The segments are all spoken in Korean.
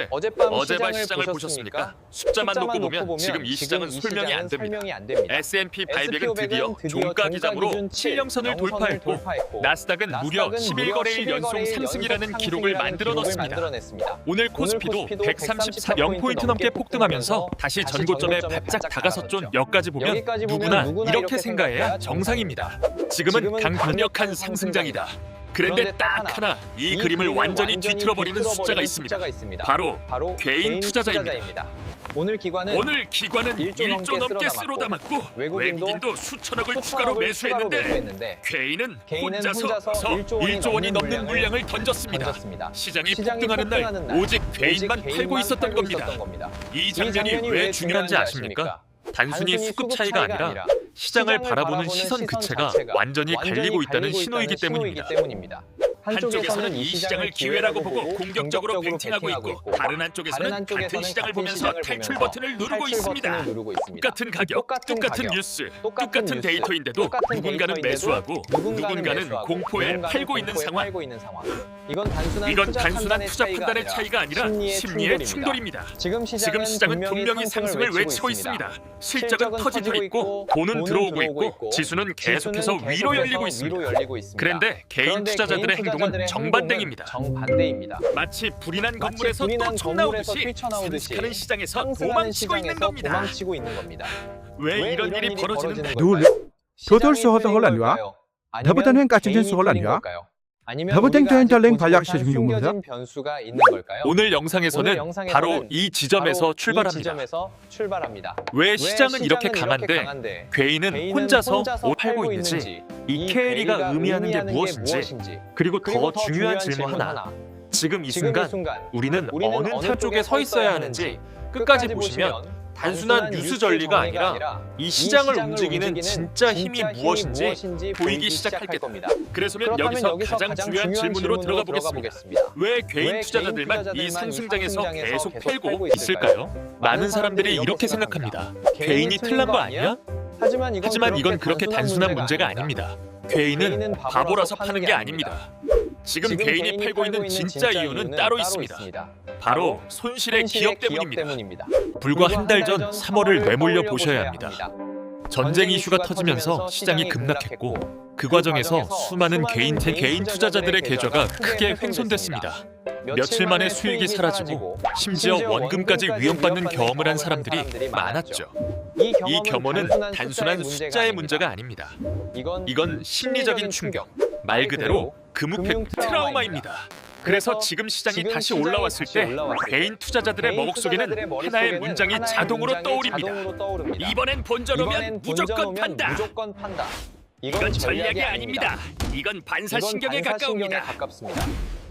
어젯밤 시장을 보셨습니까? 숫자만 놓고 보면 지금 이 시장은 설명이 안 됩니다. S&P 500은 드디어 종가 기장으로 7형선을 돌파했고 나스닥은 무려 11거래일 연속 상승이라는 기록을 만들어 넣었습니다. 오늘 코스피도 134.0포인트 넘게 폭등하면서 다시 전고점에 바짝 다가섰죠. 여기까지 보면 누구나 이렇게 생각해야 정상입니다. 지금은 강력한 상승장이다. 그런데 딱 하나 이 그림을 완전히 뒤틀어버리는 숫자가 있습니다. 바로 개인 투자자입니다. 오늘 기관은 1조 넘게 쓸어 담았고 외국인도 수천억을 추가로 매수했는데 개인은 혼자서 1조 원이 넘는 물량을 던졌습니다. 시장이 폭등하는 날 오직 개인만 팔고 있었던 겁니다. 이 장면이 왜 중요한지 아십니까? 단순히 수급 차이가 아니라 시장을 바라보는 시선 자체가 완전히 갈리고 있다는 신호이기 때문입니다. 한쪽에서는 이 시장을 기회라고 보고 공격적으로 뱅팅하고 있고 다른 한쪽에서는 같은 시장을 보면서 탈출 버튼을 누르고 있습니다. 똑같은 가격, 똑같은 뉴스, 똑같은 데이터인데도 누군가는 매수하고 누군가는 공포에 팔고 있는 상황. 이건 단순한 투자 판단의 차이가 아니라 심리의 충돌입니다. 지금 시장은 분명히 상승을 외치고 있습니다. 실적은 터지고 있고 돈은 들어오고 있고 지수는 계속해서 위로 열리고 있습니다. 그런데 개인 투자자들의 행동은 정반대입니다. 마치 불이 난 건물에서 또 총 나오듯이 상승하는 시장에서 도망치고 있는 겁니다. 왜 이런 일이 벌어지는데? Total sohotoholanwa. Dabutanhen kachingchen soholanwa. Dabuteng toentaleng 발약 시중용문사. 오늘 영상에서는 바로 이 지점에서 출발합니다. 왜 시장은 이렇게 강한데 개인은 혼자서 옷 팔고 있는지, 이 KLE가 의미하는 게 무엇인지, 그리고 더 중요한 질문 하나. 지금 이 순간 우리는 어느 한쪽에 서 있어야 하는지 끝까지 보시면 단순한 뉴스 전리가 아니라 이 시장을 움직이는 진짜 힘이 무엇인지 보이기 시작할 겁니다. 그래서면 여기서 가장 중요한 질문으로 들어가 보겠습니다. 왜 개인 투자자들만 이 상승장에서 계속 팔고 있을까요? 많은 사람들이 이렇게 생각합니다. 개인이 틀린 거 아니야? 하지만 이건 그렇게 단순한 문제가 아닙니다. 개인은 바보라서 파는 게 아닙니다. 지금 개인이 팔고 있는 진짜 이유는 따로 있습니다. 바로 손실의 기업 때문입니다. 불과 한 달 전 3월을 되물려 보셔야 합니다. 전쟁 이슈가 터지면서 시장이 급락했고 그 과정에서 수많은 개인 투자자들의 계좌가 크게 훼손됐습니다. 며칠 만에 수익이 사라지고 심지어 원금까지 위협받는 경험을 한 사람들이 많았죠. 이 경험은 단순한 숫자의 문제가 아닙니다. 이건 심리적인 충격, 말 그대로 금우팩 트라우마입니다. 그래서 지금 시장이 다시 올라왔을 때 개인 투자자들의 머릿속에는 하나의 문장이 자동으로 떠오릅니다. 이번엔 본전오면 무조건 판다. 이건 전략이 아닙니다. 이건 반사신경에 가까웁니다.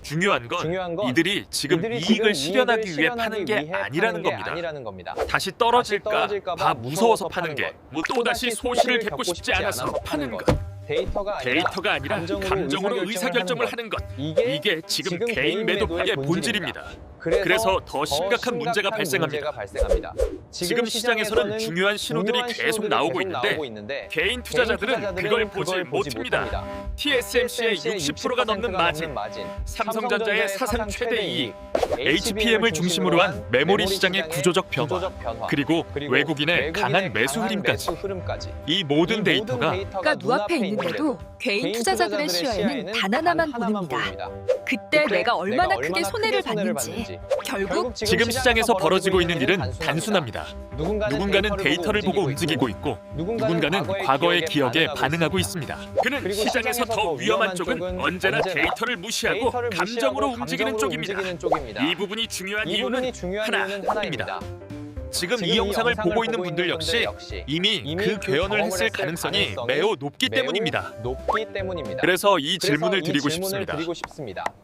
중요한 건 이들이 지금 이익을 실현하기 위해 파는 게 아니라는 겁니다. 다시 떨어질까 봐 무서워서 파는 게 또다시 소실을 겪고 싶지 않아서 파는 것. 데이터가 아니라 감정으로 의사결정을 하는 것. 이게 지금 개인 매도파의 본질입니다. 그래서 더 심각한 문제가 발생합니다. 지금 시장에서는 중요한 신호들이 계속 나오고 있는데 개인 투자자들은 그걸 보지 못합니다. TSMC의 60%가 넘는 마진, 삼성전자의 사상 최대 이익, HPM을 중심으로 한 메모리 시장의 구조적 변화, 그리고 외국인의 강한 매수 흐름까지. 이 모든 데이터가 눈앞에 있는데도 개인 투자자들의 시야에는 단 하나만 보냅니다. 그때 내가 얼마나 크게 손해를 봤는지. 결국 지금 시장에서 벌어지고 있는 일은 단순합니다. 누군가는 데이터를 보고 움직이고 있고 누군가는 과거의 기억에 반응하고 있습니다. 그는 시장에서 더 위험한 쪽은 언제나 데이터를 무시하고 감정으로 움직이는 쪽입니다. 이 부분이 중요한 이유는 하나입니다. 지금 이 영상을 보고 있는 분들 역시 이미 그 괴언을 했을 가능성이 매우 높기 때문입니다. 그래서 이 질문을 드리고 싶습니다.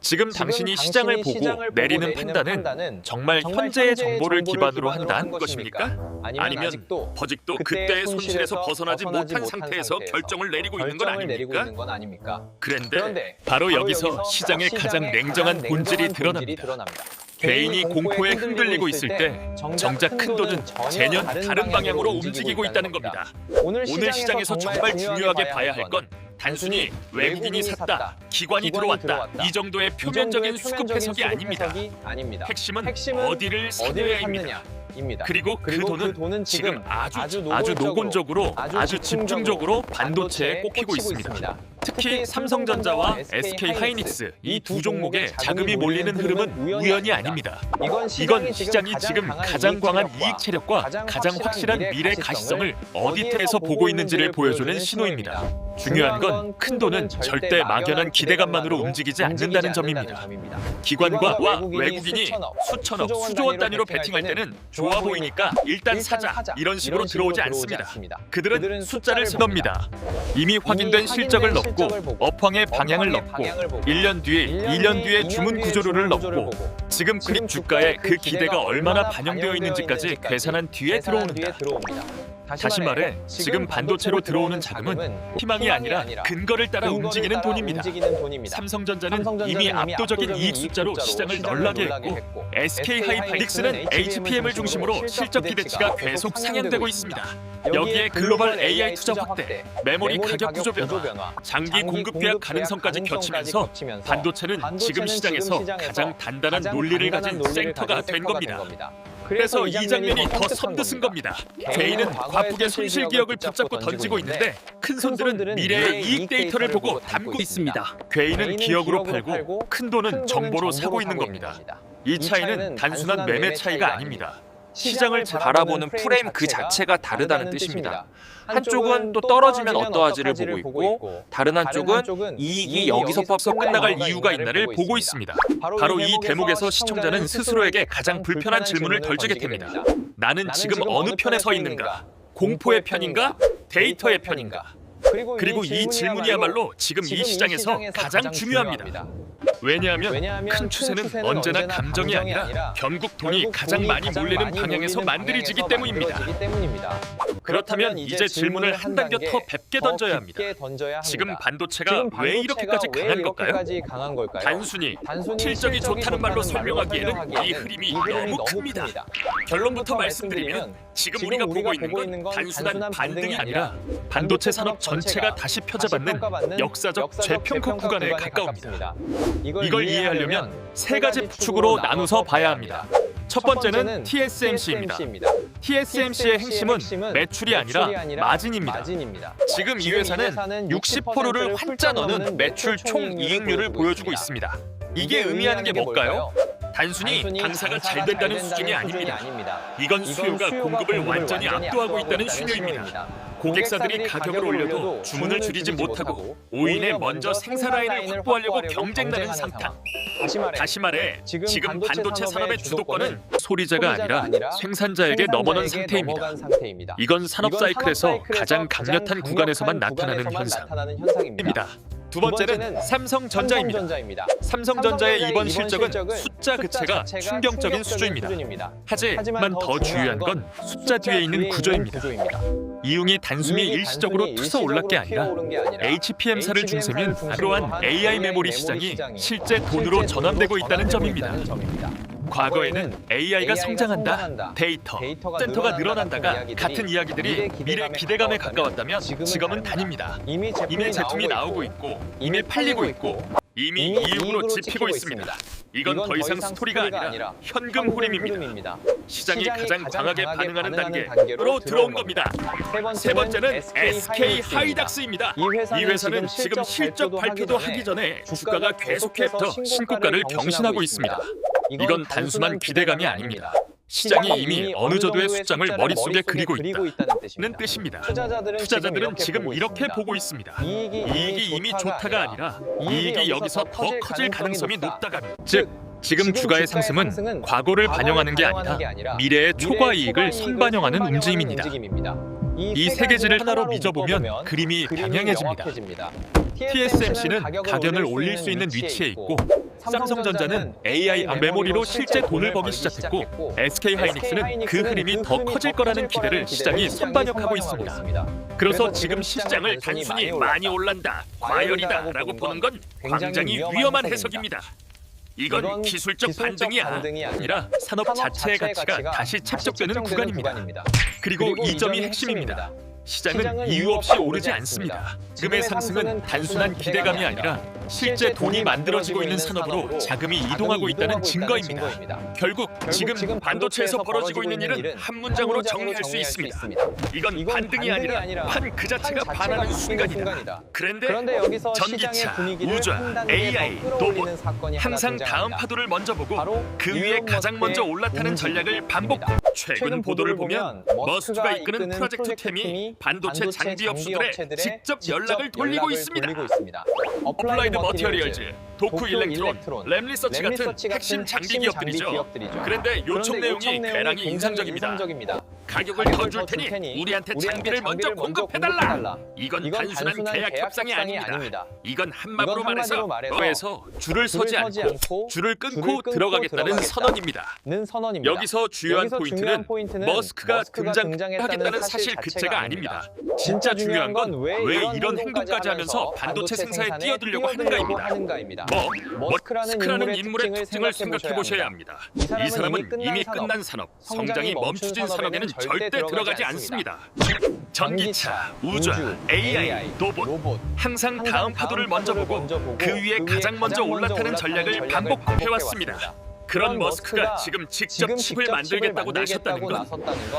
지금 당신이 시장을 보고 내리는 판단은 정말 현재의 정보를 기반으로 한다는 것입니까? 아니면 아직도 그때의 손실에서 벗어나지 못한 상태에서 결정을 내리고 있는 건 아닙니까? 그런데 바로 여기서 시장의 가장 냉정한 본질이 드러납니다. 개인이 공포에 흔들리고 있을 때 정작 큰 돈은 전혀 다른 방향으로 움직이고 있다는 겁니다. 오늘 시장에서 정말 중요하게 봐야 할 건 단순히 외국인이 샀다, 기관이 들어왔다 이 정도의 표면적인 수급 해석이 아닙니다. 핵심은 어디를 사느냐입니다. 그리고 그 돈은 지금 아주 노골적으로 아주 집중적으로 반도체에 꼽히고 있습니다. 특히 삼성전자와 SK 하이닉스 이 두 종목에 자금이 몰리는 흐름은 우연이 아닙니다. 이건 시장이 지금 가장 강한 이익 체력과 가장 확실한 미래 가시성을 어디에서 보고 있는지를 보여주는 신호입니다. 중요한 건 큰 돈은 절대 막연한 기대감만으로 움직이지 않는다는 점입니다. 기관과 외국인이 수천억, 수조원 단위로 베팅할 때는 좋아 보이니까 일단 사자 이런 식으로 들어오지 않습니다. 그들은 숫자를 넣습니다. 이미 확인된 실적을 넣고 업황의 방향을 넣고 1년 뒤에 주문 구조를 넣고 지금 그립 주가에 그 기대가 얼마나 반영되어 있는지까지 계산한 뒤에 들어옵니다. 다시 말해 지금 반도체로 들어오는 자금은 희망이 아니라 근거를 따라 움직이는 돈입니다. 삼성전자는 이미 압도적인 이익 숫자로 시장을 널나게 했고 SK 하이닉스는 HPM을 중심으로 실적 기대치가 계속 상향되고 있습니다. 여기에 글로벌 AI 투자 확대, 메모리 가격 구조 변화, 장기 공급 계약 가능성까지 겹치면서 반도체는 지금 시장에서 가장 단단한 논리를 가진 센터가 된 겁니다. 그래서 이 장면이 더 선뜻은 겁니다. 개인은 과폭의 손실 기억을 붙잡고 던지고 있는데 큰 손들은 미래의 이익 데이터를 보고 담고 있습니다. 개인은 기억으로 팔고 큰 돈은 정보로 사고 있는 겁니다. 이 차이는 단순한 매매 차이가 아닙니다. 시장을 바라보는 프레임 그 자체가 다르다는 뜻입니다. 한쪽은 또 떨어지면 어떠하지를 보고 있고 다른 한쪽은 이익이 여기서 끝나갈 이유가 있나를 보고 있습니다. 바로 이 대목에서 시청자는 스스로에게 가장 불편한 질문을 던지게 됩니다. 나는 지금 어느 편에 서 있는가? 공포의 편인가? 데이터의 편인가? 그리고 이 질문이야말로 지금 이 시장에서 가장 중요합니다. 왜냐하면 큰 추세는 언제나 감정이 아니라 결국 돈이 가장 많이 몰리는 방향에서 만들어지기 때문입니다. 그렇다면 이제 질문을 한 단계 더 깊게 던져야 합니다. 지금 반도체가 왜 이렇게까지 강한 걸까요? 단순히 실적이 좋다는 말로 설명하기에는 이 흐름이 너무 큽니다. 결론부터 말씀드리면 지금 우리가 보고 있는 건 단순한 반등이 아니라 반도체 산업 전체가 다시 펴져받는 역사적 재평가 구간에 가까웁니다. 이걸 이해하려면 세 가지 축으로 나누서 봐야 합니다. 첫 번째는 TSMC입니다. TSMC의 핵심은 매출이 아니라 마진입니다. 지금 이 회사는 60%를 환짜 넣는 매출 총이익률을 보여주고 있습니다. 이게 의미하는 게 뭘까요? 단순히 장사가 잘 된다는 수준이 아닙니다. 이건 수요가 공급을 완전히 압도하고 있다는 신호입니다. 고객사들이 가격을 올려도 주문을 줄이지 못하고 오인에 먼저 생산 라인을 확보하려고 경쟁하는 상황. 다시 말해 지금 반도체 산업의 주도권은 소비자가 아니라 생산자에게 넘어선 상태입니다. 이건 산업 사이클에서 가장 강력한 구간에서만 나타나는 현상입니다. 두 번째는 삼성전자입니다. 삼성전자의 이번 실적은 숫자 그체가 충격적인 수준입니다. 하지만 더 중요한 건 숫자 뒤에 있는 구조입니다. 이용이 단순히 일시적으로 투서 올랐 게 아니라 HPM사를 중심인 그러한 AI 메모리 시장이 실제 돈으로 전환되고 있다는 점입니다. 과거에는 AI가 성장한다, 데이터, 센터가 늘어난다가 같은 이야기들이 미래 기대감에 가까웠다면 지금은 다릅니다. 이미 제품이 나오고 있고 이미 팔리고 있고 이미 이익으로 집히고 있습니다. 이건 더 이상 스토리가 아니라 현금 흐름입니다. 시장이 가장 강하게 반응하는 단계로 들어온 겁니다. 세 번째는 SK 하이닉스입니다. 이 회사는 지금 실적 발표도 하기 전에 주가가 계속해서 신고가를 경신하고 있습니다. 이건 단순한 기대감이 아닙니다. 시장이 이미 어느 정도의 숫장을 머릿속에 그리고 있다는 뜻입니다. 투자자들은 지금 이렇게 보고 있습니다. 이익이 이미 좋다가 아니라 이익이 여기서 더 커질 가능성이 높다가 즉 지금 주가의 상승은 과거를 반영하는 게 아니라 미래의 초과 이익을 선반영하는 움직임입니다. 이 세 개지를 하나로 빚어보면 그림이 방향해집니다. TSMC는 가격을 올릴 수 있는 위치에 있고 삼성전자는 AI 메모리로 실제 돈을 벌기 시작했고 SK 하이닉스는 그 흐름이 더 커질 거라는 기대를 시장이 선반영하고 있습니다. 그래서 지금 시장을 단순히 많이 올란다, 과열이다 라고 보는 건 굉장히 위험한 해석입니다. 이건 기술적 반등이 아니라 산업 자체의 가치가 다시 책정되는 구간입니다. 그리고 이 점이 핵심입니다. 시장은 이유 없이 오르지 않습니다. 지금의 상승은 단순한 기대감이 아니라 실제 돈이 만들어지고 있는 산업으로 자금이 이동하고 있다는 증거입니다. 결국 지금 반도체에서 벌어지고 있는 일은 한 문장으로 정리할 수 있습니다. 이건 반등이 아니라 판 그 자체가 반하는 순간이다. 그런데 여기서 전기차, 우주, AI, 로봇 항상 다음 파도를 먼저 보고 그 위에 가장 먼저 올라타는 전략을 반복. 최근 보도를 보면 머스크가 이끄는 프로젝트 팀이 반도체 장비 업주들에 직접 연락을 돌리고 있습니다. 어플라이드 머티리얼즈, 도쿠 일렉트론, 램리서치 같은 핵심 장비 기업들이죠. 그런데 요청 내용이 괴랑이 인상적입니다. 가격을 더 줄 테니 우리한테 장비를 먼저 공급해달라. 이건 단순한 계약 협상이 아닙니다. 이건 한마디로 말해서 줄을 서지 않고 줄을 끊고 들어가겠다는 선언입니다. 여기서 주요한 포인트는 머스크가 등장하겠다는 사실 자체가 아닙니다. 진짜 중요한 건 왜 이런 행동까지 하면서 반도체 생산에 뛰어들려고 하는가입니다. 머스크라는 인물의 특징을 생각해 보셔야 합니다. 이 사람은 이미 끝난 산업, 성장이 멈추진 산업에는 절대 들어가지 않습니다. 전기차, 우주, AI, 로봇 항상 다음 파도를 먼저 보고 그 위에 가장 먼저 올라타는 전략을 반복해왔습니다. 그런 머스크가 지금 직접 칩을 만들겠다고 나섰다는 건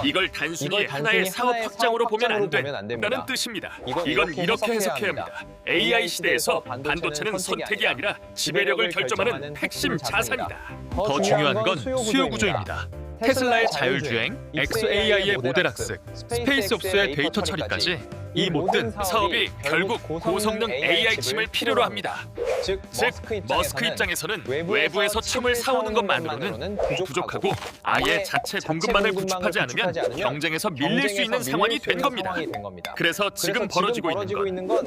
이걸 단순히 하나의 사업 확장으로 보면 안 된다는 뜻입니다. 이건 이렇게 해석해야 합니다. AI 시대에서 반도체는 선택이 아니라 지배력을 결정하는 핵심 자산이다. 더 중요한 건 수요 구조입니다. 테슬라의 자율주행, XAI의 모델 학습, 스페이스옵스의 데이터 처리까지 이 모든 사업이 결국 고성능 AI 칩을 필요로 합니다. 즉 머스크 입장에서는 외부에서 칩을 사오는 것만으로는 부족하고 아예 자체 공급망을 구축하지 않으면 경쟁에서 밀릴 수 있는 상황이 된 겁니다. 그래서 지금 벌어지고 있는 건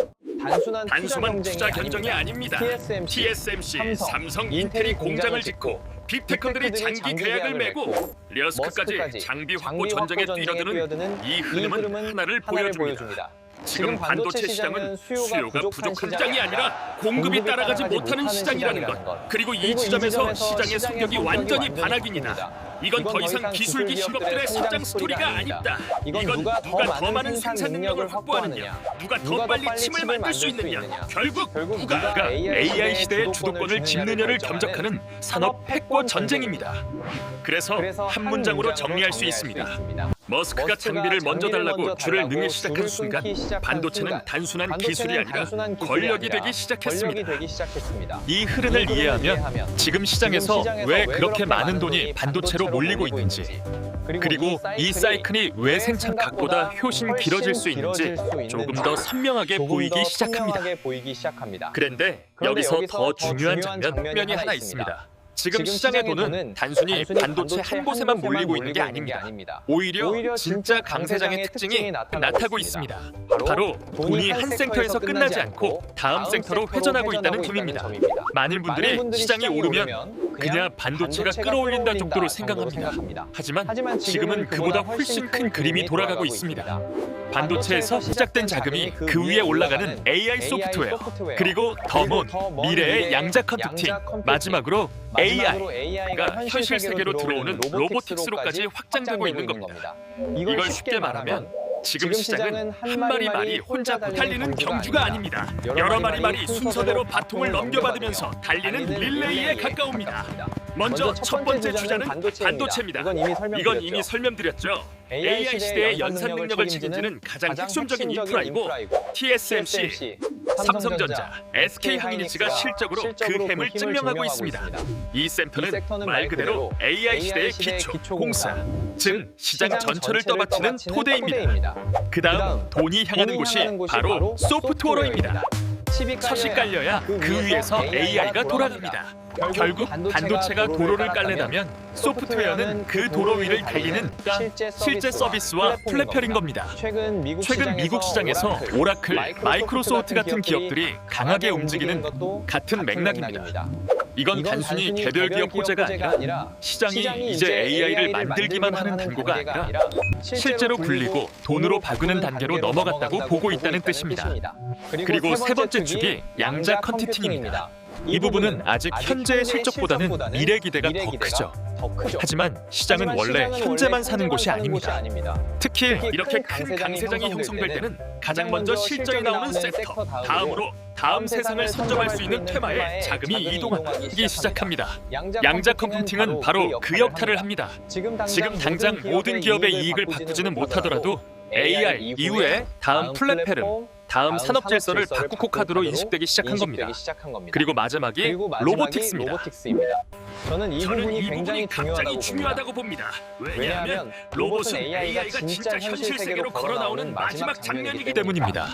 단순한 투자 결정이 아닙니다. TSMC, 삼성, 인텔이 공장을 짓고 빅테크들이 장기 계약을 메고 리어스크까지 장비 확보 전쟁에 뛰어드는 이 흐름은 하나를 보여줍니다. 지금 반도체 시장은 수요가 부족한 시장이 아니라 공급이 따라가지 못하는 시장이라는 것. 그리고 이 지점에서 시장의 성격이 완전히 반악입니다. 이건 더 이상 기술기 기업들의 성장 스토리가 아니다. 이건 누가 더 많은 생산 능력을 확보하느냐, 누가 더 빨리 칩을 만들 수 있느냐, 결국 누가 AI 시대의 주도권을 짚느냐를 겸적하는 산업 패권 전쟁입니다. 그래서 한 문장으로 정리할 수 있습니다. 머스크가 장비를 먼저 달라고 줄을 늘기 시작한 순간 반도체는 단순한 기술이 아니라 권력이 되기 시작했습니다. 이 흐름을 이해하면 지금 시장에서 왜 그렇게 많은 돈이 반도체로 몰리고 있는지, 그리고 이 사이클이 왜 생산 각보다 훨씬 길어질 수 있는지 조금 더 선명하게 보이기 시작합니다. 그런데 여기서 더 중요한 장면이 하나 있습니다. 지금 시장의 돈은 단순히 반도체 한 곳에만 몰리고 있는 게 아닙니다. 오히려 진짜 강세장의 특징이 나타나고 있습니다. 바로 돈이 한 섹터에서 끝나지 않고 다음 섹터로 회전하고 있다는 점입니다. 많은 분들이 시장이 오르면 그냥 반도체가 끌어올린다 정도로 생각합니다. 하지만 지금은 그보다 훨씬 큰 그림이 돌아가고 있습니다. 반도체에서 시작된 자금이 그 위에 올라가는 AI 소프트웨어, 그리고 더 먼 미래의 양자 컴퓨팅, 마지막으로 AI가 현실 세계로 들어오는 로보틱스로까지 확장되고 있는 겁니다. 이걸 쉽게 말하면 지금 시장은 한 마리 말이 혼자 달리는 경주가 아닙니다. 여러 마리 말이 순서대로 바통을 넘겨받으면서 달리는 릴레이에 가까웁니다. 먼저 첫 번째 주자는 반도체입니다. 이건 이미 설명드렸죠. AI 시대의 연산 능력을 책임지는 가장 핵심적인 인프라이고 TSMC, 삼성전자, SK하이니치가 실적으로 그 힘을 증명하고 있습니다. 이 섹터는 말 그대로 AI 시대의 기초, 공사, 즉 시장 전체를 떠받치는 토대입니다. 그 다음 돈이 향하는 곳이 바로 소프트웨어입니다. 솥이 깔려야 그 위에서 AI가 돌아갑니다. 결국 반도체가 도로를 깔려다면 소프트웨어는 그 도로 위를 달리는 실제 서비스와 플랫펠인 겁니다. 최근 미국 시장에서 오라클, 마이크로소프트 같은 기업들이 강하게 움직이는 같은 맥락입니다. 이건 단순히 개별 기업 호재가 아니라 시장이 이제 AI를 만들기만 하는 단계가 아니라 실제로 굴리고 돈으로 바꾸는 단계로 넘어갔다고 보고 있다는 뜻입니다. 그리고 세 번째 축이 양자 컨티팅입니다. 이 부분은 아직 현재의 실적보다는 미래 기대가 더 크죠. 하지만 시장은 원래 현재만 사는 곳이 아닙니다. 특히 이렇게 큰 강세장이 형성될 때는 가장 먼저 실적이 나오는 섹터, 다음으로 다음 세상을 선점할 수 있는 테마에 자금이 이동하기 시작합니다. 양자 컴퓨팅은 바로 그 역할을 합니다. 지금 당장 모든 기업의 이익을 바꾸지는 못하더라도 AI 이후에 다음 플랫폼, 다음 산업 질서를 바꾸코 카드로 인식되기 시작한 겁니다. 그리고 마지막이 로보틱스입니다. 저는 이 부분이 굉장히 중요하다고 봅니다. 왜냐하면 로봇은 AI가 진짜 현실 세계로 걸어 나오는 마지막 장면이기 때문입니다.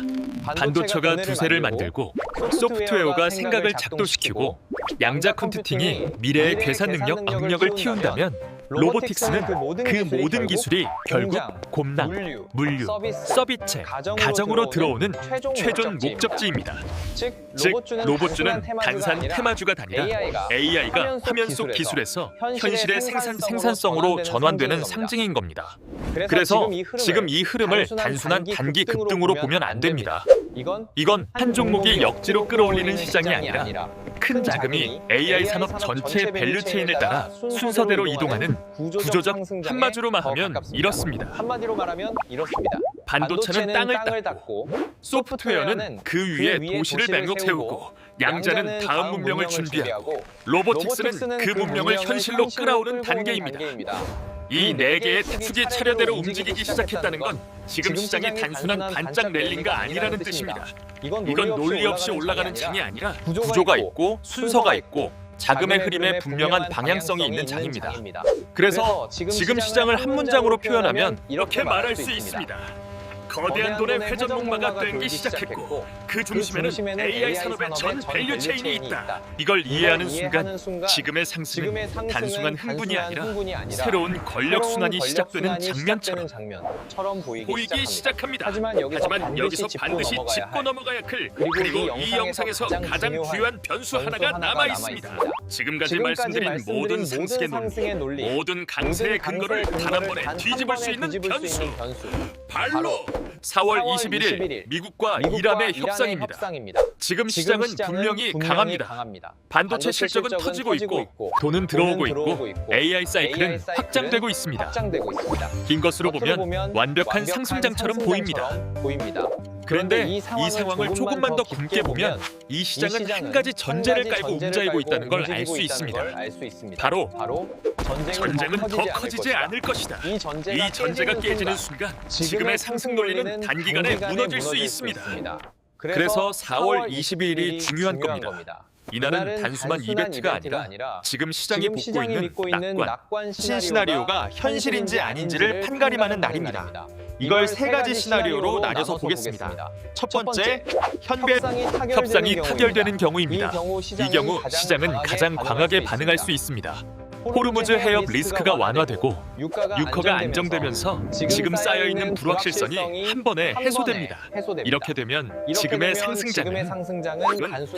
반도체가 두세를 만들고 소프트웨어가 생각을 작동시키고 양자 컴퓨팅이 미래의 계산 능력을 키운다면 로보틱스는 그 모든 기술이 결국 곰낭, 물류, 서비스, 가정으로 들어오는 최종 목적지입니다. 즉, 로봇주는 단순 테마주가 아니라 AI가 화면 속 기술에서 현실의 생산성으로 전환되는 상징인 겁니다. 그래서 지금 이 흐름을 단순한 단기 급등으로 보면 안 됩니다. 이건 한 종목이 억지로 끌어올리는 시장이 아니라 큰 자금이 AI 산업 전체의 밸류체인을 따라 순서대로 이동하는 구조적 한마디로 말하면 이렇습니다. 반도체는 땅을 닦고 소프트웨어는 그 위에 도시를 맹로 태우고 양자는 다음 문명을 준비하고 로보틱스는 그 문명을 현실로 끌어오는 단계입니다. 이 네 개의 축이 차례대로 움직이기 시작했다는 건 지금 시장이 단순한 반짝 랠리가 아니라는 뜻입니다. 이건 논리 없이 올라가는 장이 아니라 구조가 있고 순서가 있고 자금의 흐름에 분명한 방향성이 있는 장입니다. 그래서 지금 시장을 한 문장으로 표현하면 이렇게 말할 수 있습니다. 거대한 돈의 회전목마가 땡기 시작했고 그 중심에는 AI 산업의 전 밸류체인이 있다. 이걸 이해하는 순간 지금의 상승은 단순한 흥분이 아니라 새로운 권력 순환이 시작되는 장면처럼 보이기 시작합니다. 하지만 여기서 반드시 짚고 넘어가야 할 그리고 이 영상에서 가장 중요한 변수 하나가 남아 있습니다. 지금까지 말씀드린 모든 상승의 논리, 모든 강세의 근거를 단 한 번에 뒤집을 수 있는 변수, 바로 4월 21일 미국과 이란의 협상입니다. 지금 시장은 분명히 강합니다. 반도체 실적은 터지고 있고 돈은 들어오고 있고 AI 사이클은 확장되고 있습니다. 긴 것으로 보면 완벽한 상승장처럼 보입니다. 그런데 이 상황을 조금만 더 굵게 보면 이 시장은 한 가지 전제를 깔고 움직이고 있다는 걸 알 수 있습니다. 바로 전쟁은 더 커지지 않을 것이다. 이 전제가 깨지는 순간 지금의 상승 논리는 단기간에 무너질 수 있습니다. 그래서 4월 22일이 중요한 겁니다. 이날은 단순한 이벤트가 아니라 지금 시장이 보고 있는 낙관 신시나리오가 현실인지 아닌지를 판가림하는 날입니다. 이걸 세 가지 시나리오로 나눠서 보겠습니다. 첫 번째, 협상이 타결되는 경우입니다. 이 경우 시장은 가장 강하게 반응할 수 있습니다. 호르무즈 해협 리스크가 완화되고 유가가 안정되면서 지금 쌓여있는 불확실성이 한 번에 해소됩니다. 이렇게 되면 지금의 상승장은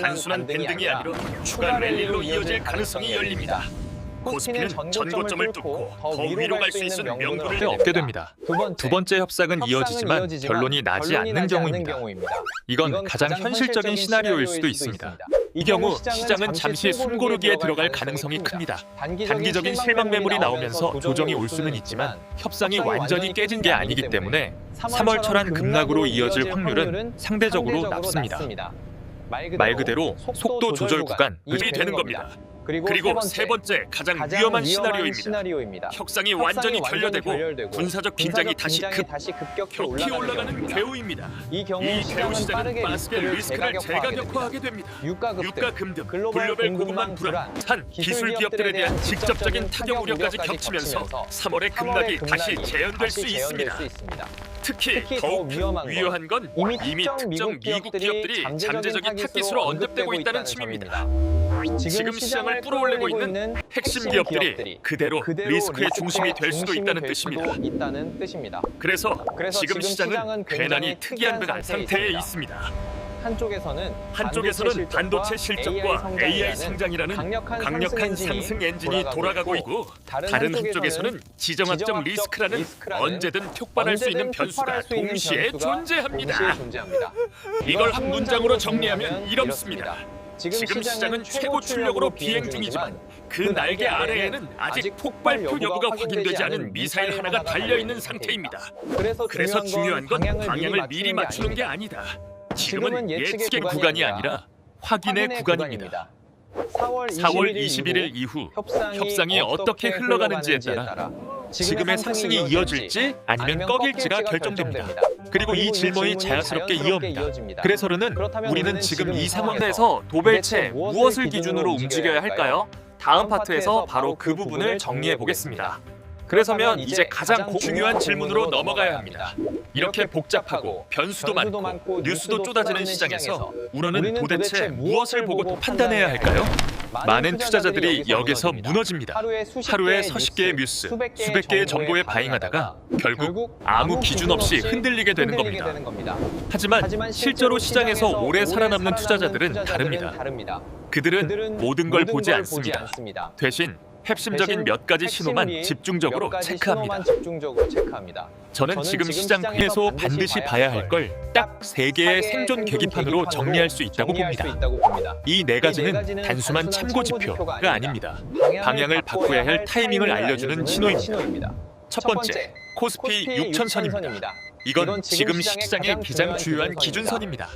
단순한 밴딩이 아니라 추가 랠리로 이어질 가능성이 열립니다. 코스피는 전고점을 뚫고 더 위로 갈 수 있는 명분을 얻게 됩니다. 두 번째 협상은 이어지지만 결론이 나지 않는 경우입니다. 이건 가장 현실적인 시나리오일 수도 있습니다. 이 경우 시장은 잠시 숨고르기에 들어갈 가능성이 큽니다. 단기적인 실망 매물이 나오면서 조정이 올 수는 있지만 협상이 완전히 깨진 게 아니기 때문에 3월철한 급락으로 이어질 확률은 상대적으로 낮습니다. 말 그대로 속도 조절 구간이 되는 겁니다. 그리고 세 번째 가장 위험한 시나리오입니다. 협상이 완전히 결렬되고 군사적 긴장이 다시 급격히 올라가는 궤우입니다. 이 궤우 시장은 빠르게 리스크를 재가격화하게 됩니다. 유가 급등, 글로벌 고금만 불안, 기술 기업들에 대한 직접적인 타격 우려까지 겹치면서 3월의 급락이 다시 재현될 수 있습니다. 특히 더욱 위험한 건 이미 특정 미국 기업들이 잠재적인 타깃으로 언급되고 있다는 침입니다. 지금 시장을 끌어올리고 있는 핵심 기업들이 그대로 리스크의 중심이 될 수도 있다는 뜻입니다. 그래서 지금 시장은 괜히 특이한 상태에 있습니다. 한쪽에서는 반도체 실적과 AI 성장이라는 강력한 상승 엔진이 돌아가고 있고 다른 한쪽에서는 지정학적 리스크라는 언제든 촉발할 수 있는 변수가 동시에 존재합니다. 이걸 한 문장으로 정리하면 이렇습니다. 지금 시장은 최고 출력으로 비행 중이지만 그 날개 아래에는 아직 폭발표 여부가 확인되지 않은 미사일 하나가 달려있는 상태입니다. 그래서 중요한 건 방향을 미리 맞추는 게 아니다. 지금은 예측의 구간이 아니라 확인의 구간입니다. 4월 21일 이후 협상이 어떻게 흘러가는지에 따라 지금의 상승이 이어질지 아니면 꺾일지가 결정됩니다. 그리고 이 질문이 자연스럽게 이어옵니다. 그래서는 우리는 지금 이 상황에서 도대체 무엇을 기준으로 움직여야 할까요? 다음 파트에서 바로 그 부분을 정리해 보겠습니다. 그래서면 이제 가장 중요한 질문으로 넘어가야 합니다. 이렇게 복잡하고 변수도 많고 뉴스도 쏟아지는 시장에서 우리는 도대체 무엇을 보고 판단해야 할까요? 많은 투자자들이 여기서 무너집니다. 하루에 수십 개의 뉴스, 수백 개의 정보에 바잉하다가 결국 아무 기준 없이 흔들리게 되는 겁니다. 하지만 실제로 시장에서 오래 살아남는 투자자들은 다릅니다. 그들은 모든 걸 보지 않습니다. 대신 핵심적인 몇 가지 신호만 집중적으로 체크합니다. 저는 지금 시장에서 반드시 봐야 할 걸 딱 3개의 생존 계기판으로 정리할 수 있다고 봅니다. 이 4가지는 단순한 참고 지표가 아닙니다. 방향을 바꿔야 할 타이밍을 알려주는 신호입니다. 첫 번째, 코스피 6000선입니다. 이건 지금 시장의 가장 중요한 기준선입니다.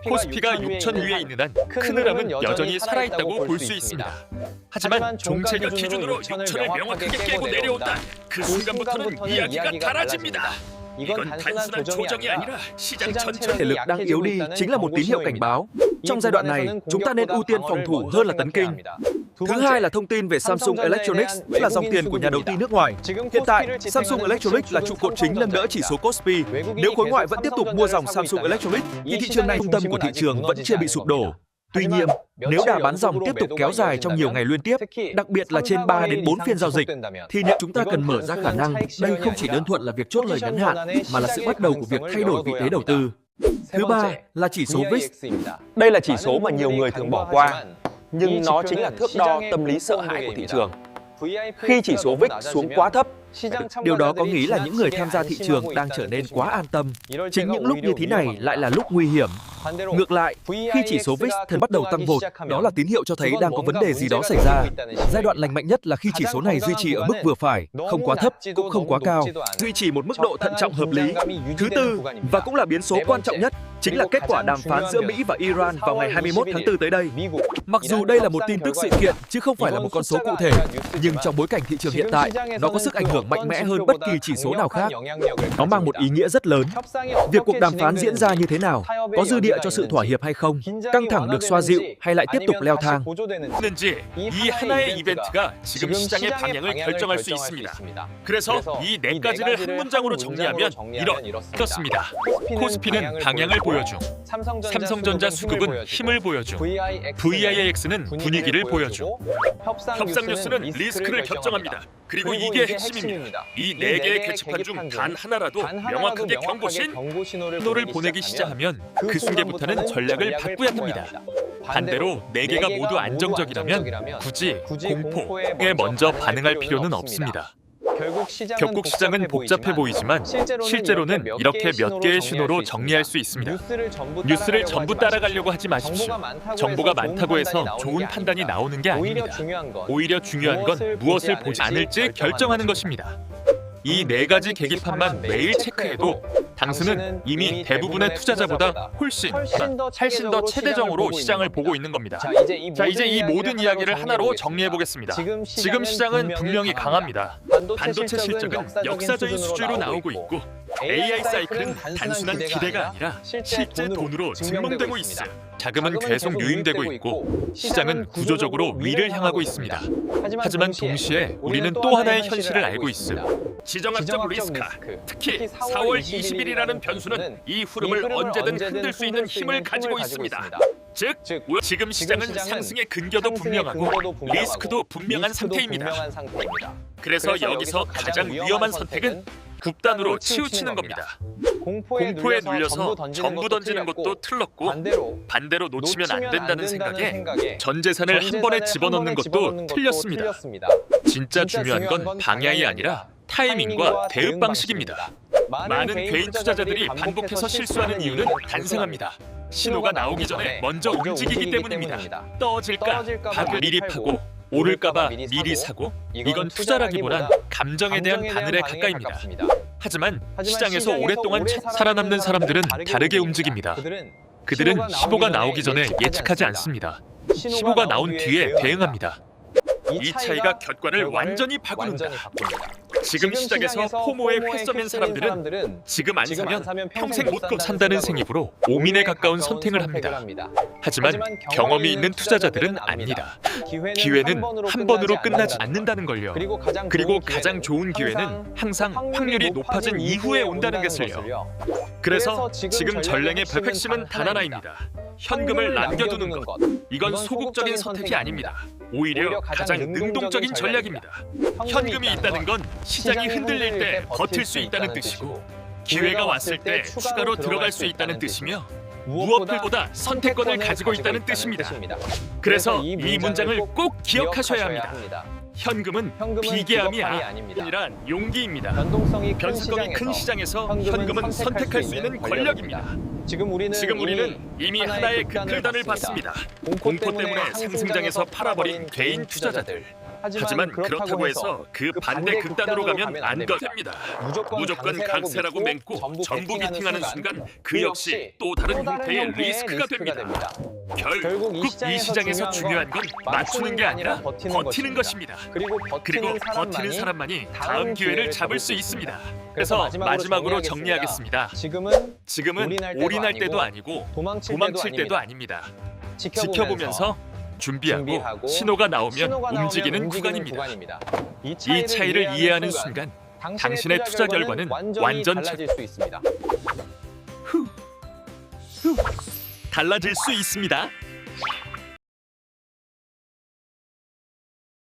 코스피가 6000 위에 있는 한 큰 흐름은 여전히 살아있다고 볼 수 있습니다. 하지만 종체가 기준으로 6000을 명확하게 깨고 내려온다. 그 순간부터는 이야기가 달라집니다. 이건 단순한 조정이 아니라 시장 전체 Thể lực đang yếu đi chính là một tín hiệu cảnh báo. Trong giai đoạn này, chúng ta nên ưu tiên phòng thủ hơn là tấn kinh. Thứ hai là thông tin về Samsung Electronics là dòng tiền của nhà đầu tư nước ngoài. Hiện tại, Samsung Electronics là trụ cột chính nâng đỡ chỉ số Kospi. Nếu khối ngoại vẫn tiếp tục mua dòng Samsung Electronics, thì thị trường này trung tâm của thị trường vẫn chưa bị sụp đổ. Tuy nhiên, nếu đà bán dòng tiếp tục kéo dài trong nhiều ngày liên tiếp, đặc biệt là trên 3 đến 4 phiên giao dịch, thì nếu chúng ta cần mở ra khả năng đây không chỉ đơn thuần là việc chốt lời ngắn hạn, mà là sự bắt đầu của việc thay đổi vị thế đầu tư. Thứ ba là chỉ số VIX. Đây là chỉ số mà nhiều người thường bỏ qua, nhưng nó chính là thước đo tâm lý sợ hãi của thị trường. Khi chỉ số VIX xuống quá thấp, Điều đó có nghĩa là những người tham gia thị trường đang trở nên quá an tâm. Chính những lúc như thế này lại là lúc nguy hiểm. Ngược lại, khi chỉ số VIX thần bắt đầu tăng vọt, đó là tín hiệu cho thấy đang có vấn đề gì đó xảy ra. Giai đoạn lành mạnh nhất là khi chỉ số này duy trì ở mức vừa phải, không quá thấp, cũng không quá cao, duy trì một mức độ thận trọng hợp lý. Thứ tư, và cũng là biến số quan trọng nhất, chính là kết quả đàm phán giữa Mỹ và Iran vào ngày 21 tháng 4 tới đây. Mặc dù đây là một tin tức sự kiện chứ không phải là một con số cụ thể, nhưng trong bối cảnh thị trường hiện tại, nó có sức ảnh hưởng mạnh mẽ hơn bất kỳ chỉ số nào khác. Nó mang một ý nghĩa rất lớn. Việc cuộc đàm phán diễn ra như thế nào, có dư địa cho sự thỏa hiệp hay không, căng thẳng được xoa dịu hay lại tiếp tục leo thang. 이 하나의 이벤트가 지금 시장의 방향을 결정할 수 있습니다. 그래서 이 4가지를 한 문장으로 정리하면 이렇습니다. 코스피는 방향을 보여줌, 삼성전자 수급은 힘을 보여줌, VIX는 분위기를 보여줌, 협상 뉴스는 리스크를 결정합니다. 그리고 이게 핵심입니다. 이 4개의 개체판 중 단 하나라도 명확하게 경고신호를 보내기 시작하면 그 순간부터는 전략을 바꿔야 합니다. 반대로 4개가 모두 안정적이라면 굳이 공포에 먼저 반응할 필요는 없습니다. 결국 시장은 복잡해 보이지만 실제로는 이렇게 몇 개의 신호로 정리할 수 있습니다. 뉴스를 전부 따라가려고 하지 마십시오. 정보가 많다고 해서 좋은 판단이 나오는 게 아닙니다. 오히려 중요한 건 무엇을 보지 않을지 결정하는 것입니다. 이 4가지 계기판만 매일 체크해도 당신은 이미 대부분의 투자자보다 훨씬 더 최대정으로 시장을 보고 있는 겁니다. 자, 이제 이 모든 이야기를 하나로 정리해 보겠습니다. 지금 시장은 분명히 강합니다. 반도체 실적은 역사적인 수준으로 나오고 있고 AI 사이클은 단순한 기대가 아니라 실제 돈으로 증명되고 있어요. 자금은 계속 유인되고 있고 시장은 구조적으로 위를 향하고 있습니다. 하지만 동시에 우리는 또 하나의 현실을 알고 있어요. 지정학적 리스크, 특히 4월 20일이라는 변수는 이 흐름을 언제든 흔들 수 있는 힘을 가지고 있습니다. 즉, 지금 시장은 상승의 근거도 분명하고 리스크도 분명한 상태입니다. 그래서 여기서 가장 위험한 선택은 극단으로 치우치는 겁니다. 공포에 눌려서 전부 던지는 것도 틀렸고 반대로 놓치면 안 된다는 생각에 전 재산을 한 번에 집어넣는 것도 틀렸습니다. 진짜 중요한 건 방향이 아니라 타이밍과 대응 방식입니다. 많은 개인 투자자들이 반복해서 실수하는 이유는 단순합니다. 신호가 나오기 전에 먼저 움직이기 때문입니다. 떨어질까 봐 미리 파고 오를까봐 미리 사고, 이건 투자라기보단 감정에 대한 바늘에 가까이입니다. 하지만 시장에서 오랫동안 살아남는 사람들은 다르게 움직입니다. 그들은 15가 나오기 전에 예측하지 않습니다. 15가 나온 뒤에 대응합니다. 이 차이가 격과를 완전히 바꾼다. 지금 시장에서 포모에 회써맨 사람들은 지금 안 사면 평생 못 산다는 생입으로 오민에 가까운 선택을 합니다. 하지만 경험이 있는 투자자들은 아닙니다. 기회는 한 번으로 끝나지 않는다는 걸요. 그리고 가장 좋은 기회는 항상 확률이 높아진 이후에 온다는 것을요. 그래서 지금 전랭의 핵심은 단 하나입니다. 현금을 남겨두는 것. 이건 소극적인 선택이 아닙니다. 오히려 가장 능동적인 전략입니다. 현금이 있다는 건 시장이 흔들릴 때 버틸 수 있다는 뜻이고, 기회가 왔을 때 추가로 들어갈 수 있다는 뜻이며, 무엇보다 선택권을 가지고 있다는 뜻입니다. 그래서 이 문장을 꼭 기억하셔야 합니다. 현금은 비계함이 아니라 용기입니다. 변동성이 큰 시장에서 현금은 선택할 수 있는 권력입니다. 지금 우리는 이미 하나의 극단을 봤습니다. 공포 때문에 상승장에서 팔아버린 개인 투자자들. 하지만 그렇다고 해서 그 반대 극단으로 가면 안 됩니다. 무조건 강세라고 맹고 전부 비팅하는 순간 그 역시 또 다른 형태의 리스크가 됩니다. 결국 이 시장에서 중요한 건 맞추는 게 아니라 버티는 것입니다. 그리고 버티는 사람만이 다음 기회를 잡을 수 있습니다. 그래서 마지막으로 정리하겠습니다. 지금은 올인할 때도 아니고 도망칠 때도 아닙니다. 지켜보면서 준비하고 신호가 나오면 움직이는 구간입니다. 이 차이를 이해하는 순간 당신의 투자 결과는 완전 달라질 수 있습니다. 달라질 수 있습니다.